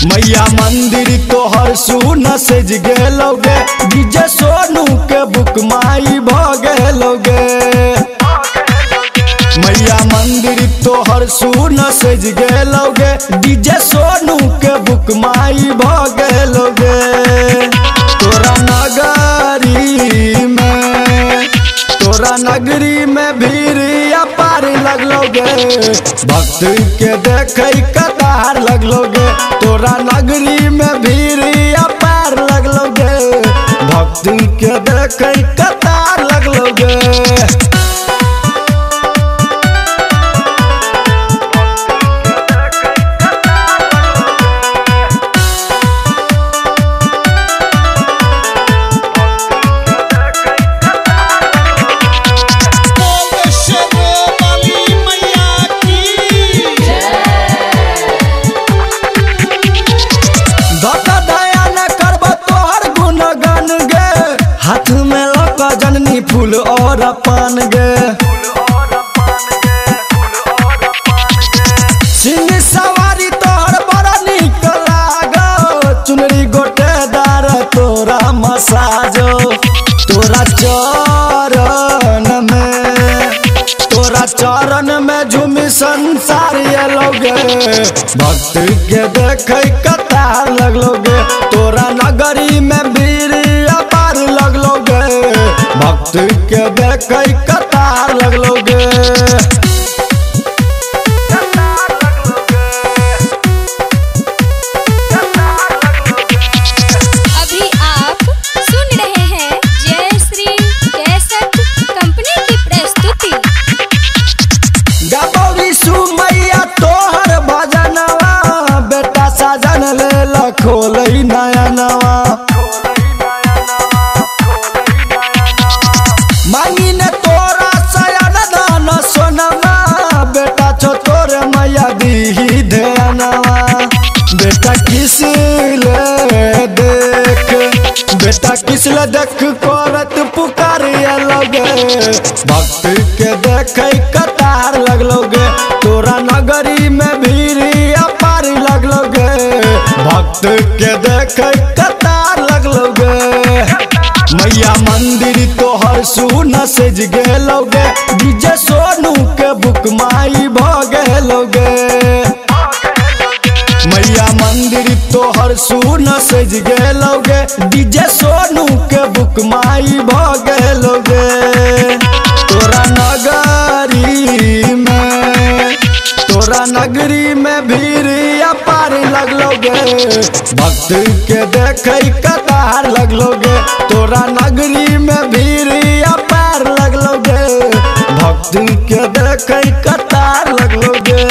मैया मंदिर तोहर सुन सज गेलोगे, डीजे सोनू के बुक माई भगेलोगे। मैया मंदिर तोहर सुन सज गेलोगे, डीजे सोनू के बुक माई भगेलोगे। तोरा नगरी में भीड़ अपार लगलोगे, भक्त के देखे कतार लगलोगे। तोरा नगरी में भीड़ अपार लगलोगे, भक्त के देखे कतार लगलोगे। हाथ में लका जननी फूल और पान गे, सिंह सवारी तोहर बड़ा निक लागो। चुनरी गोटेदार तोरा मसाजो, तोरा चरण में झूमी संसार एलोगे, भक्त के देखे कतार लगलोगे। तोरा नगरी में भीड़ अपार लगलोगे, भक्त के देखे कतार लगलोगे। अभी आप सुन रहे हैं जय श्री कैसेट कंपनी की प्रस्तुति। गबौरी सुमैया तोहर भजनवा, बेटा साजन ले खोलई नया नवा। मांगी ने तोरा सयन दान सोनवा, बेटा छो तोरे मैया दी ध्यानवा। बेटा किसले देख करत पुकार लगे, भक्त के देखे कतार लगलोगे। तोरा नगरी में भीड़ अपार लगलोगे, भक्त के देखे कतार लगलोगे। मैया मंदिर तोहर सुन सज गेलोगे, डीजे सोनू के बुक माई भगेलोगे। मैया मंदिर तोहर सुन सज गेलोगे, डीजे सोनू के बुक माई भगेलोगे। तोरा नगरी में भीड़ अपार लगलोगे, भक्त के देखे कतार लगलोगे। तोरा नगरी में भीड़ अपार लगलोगे, भक्त के देखे कतार लगलोगे।